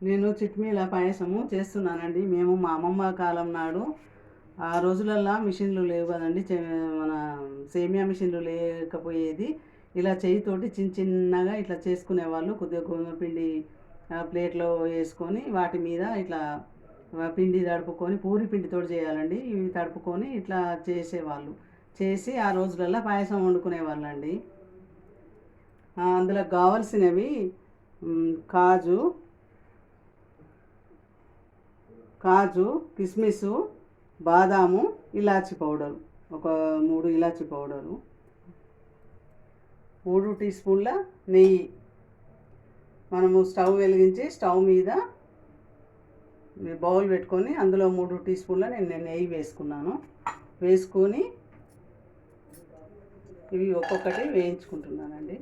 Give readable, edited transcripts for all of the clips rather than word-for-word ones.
నేను చిట్మీల పాయసము చేస్తున్నానండి. మేము మా అమ్మమ్మ కాలం నాడు ఆ రోజులల్లో మిషన్లు లేవు కదండి. మన సేమియా మిషన్లు లేకపోయేది. ఇలా చేయితోటి చిన్న చిన్నగా ఇట్లా చేసుకునేవాళ్ళు. కొద్దిగా గోధుమ పిండి ప్లేట్లో వేసుకొని వాటి మీద ఇట్లా పిండి తడుపుకొని పూరి పిండితోటి చేయాలండి. ఇవి తడుపుకొని ఇట్లా చేసేవాళ్ళు. చేసి ఆ రోజులల్లో పాయసం వండుకునేవాళ్ళు అండి. అందులో కావాల్సినవి కాజు కాజు కిస్మిస్ బాదాము ఇలాచి పౌడరు ఒక 3 ఇలాచి పౌడరు 3 టీ స్పూన్ల నెయ్యి. మనము స్టవ్ వెలిగించి స్టవ్ మీద బౌల్ పెట్టుకొని అందులో 3 టీ స్పూన్ల నేను నెయ్యి వేసుకున్నాను. వేసుకొని ఇవి ఒక్కొక్కటి వేయించుకుంటున్నానండి.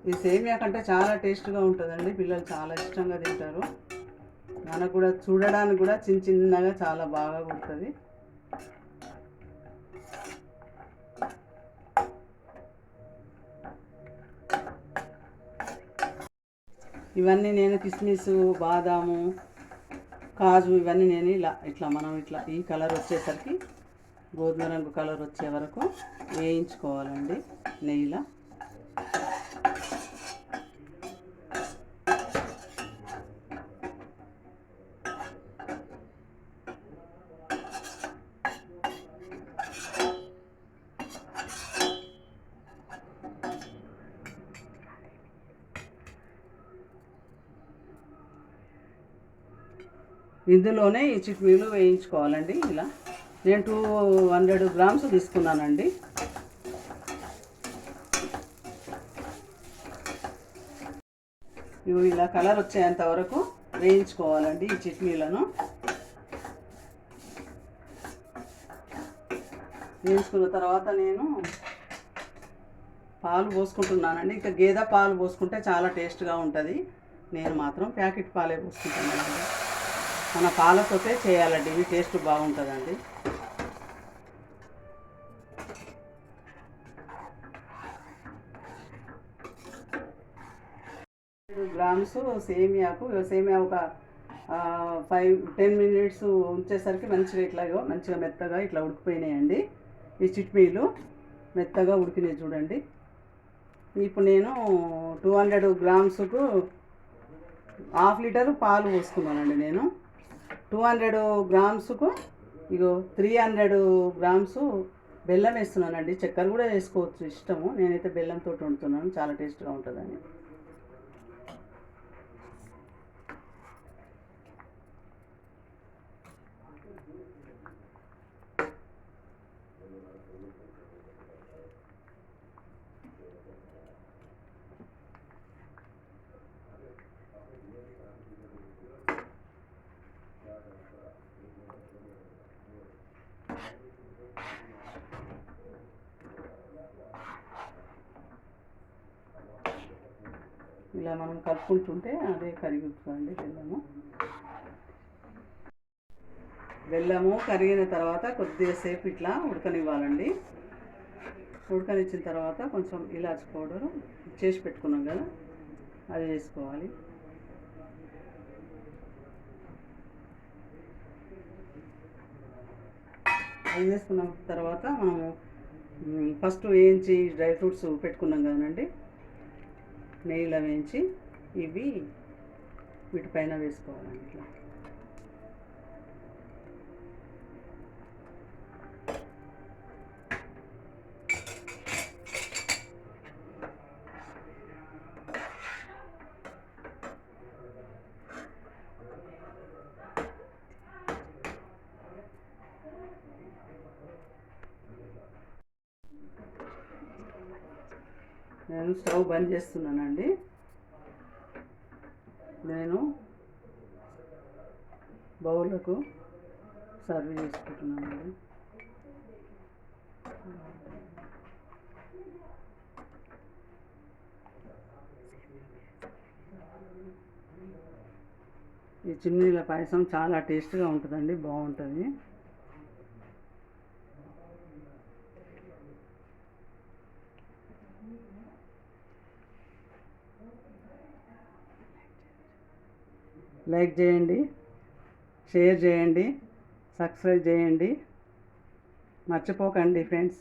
ఈ సేమియా కంటే చాలా టేస్ట్గా ఉంటుందండి. పిల్లలు చాలా ఇష్టంగా తింటారు. మనకు కూడా చూడడానికి కూడా చిన్న చిన్నగా చాలా బాగా కుడుతుంది. ఇవన్నీ నేను కిస్మిస్ బాదాము కాజు ఇవన్నీ నేను ఇట్లా మనం ఇట్లా ఈ కలర్ వచ్చేసరికి గోధుమ రంగు కలర్ వచ్చే వరకు వేయించుకోవాలండి నెయ్యిలో. ఇందులోనే ఈ చిట్మీలు వేయించుకోవాలండి. ఇలా నేను 200 గ్రామ్స్ తీసుకున్నానండి. ఇవి ఇలా కలర్ వచ్చేంత వరకు వేయించుకోవాలండి ఈ చిట్మీలను. వేయించుకున్న తర్వాత నేను పాలు పోసుకుంటున్నానండి. ఇంకా గేదె పాలు పోసుకుంటే చాలా టేస్ట్గా ఉంటుంది. నేను మాత్రం ప్యాకెట్ పాలే పోసుకుంటున్నానండి. మన పాలతోటే చేయాలండి, ఇవి టేస్ట్ బాగుంటుందండి. గ్రామ్స్ సేమియా ఒక 5-10 మినిట్స్ ఉంచేసరికి మంచిగా మంచిగా మెత్తగా ఇట్లా ఉడికిపోయినాయండి. ఈ చిట్మీలు మెత్తగా ఉడికినాయి చూడండి. ఇప్పుడు నేను 200 గ్రామ్స్కు 1/2 లీటర్ పాలు పోసుకున్నానండి. నేను 200 గ్రామ్స్కు 300 గ్రామ్స్ బెల్లం వేస్తున్నానండి. చక్కెర కూడా వేసుకోవచ్చు ఇష్టము. నేనైతే బెల్లంతో వండుతున్నాను, చాలా టేస్ట్గా ఉంటుందని. ఇలా మనం కలుపుకుంటుంటే అదే కరుగుతుందండి బెల్లము కరిగిన తర్వాత కొద్దిసేపు ఇట్లా ఉడకనివ్వాలండి. ఉడకనిచ్చిన తర్వాత కొంచెం ఇలాచి పౌడరు చేసి పెట్టుకున్నాం కదా, అది వేసుకోవాలి. అది వేసుకున్న తర్వాత మనము ఫస్ట్ వేయించి డ్రై ఫ్రూట్స్ పెట్టుకున్నాం కదండి, నెయ్యిలో వేయించి ఇవి వీటిపైన వేసుకోవాలండి. ఇట్లా నేను స్టవ్ బంద్ చేస్తున్నానండి. నేను బౌల్లకు సర్వ్ చేసుకుంటున్నానండి. ఈ చిమ్నీల పాయసం చాలా టేస్ట్గా ఉంటుందండి, బాగుంటుంది. లైక్ చేయండి, షేర్ చేయండి, సబ్స్క్రైబ్ చేయండి, మర్చిపోకండి ఫ్రెండ్స్.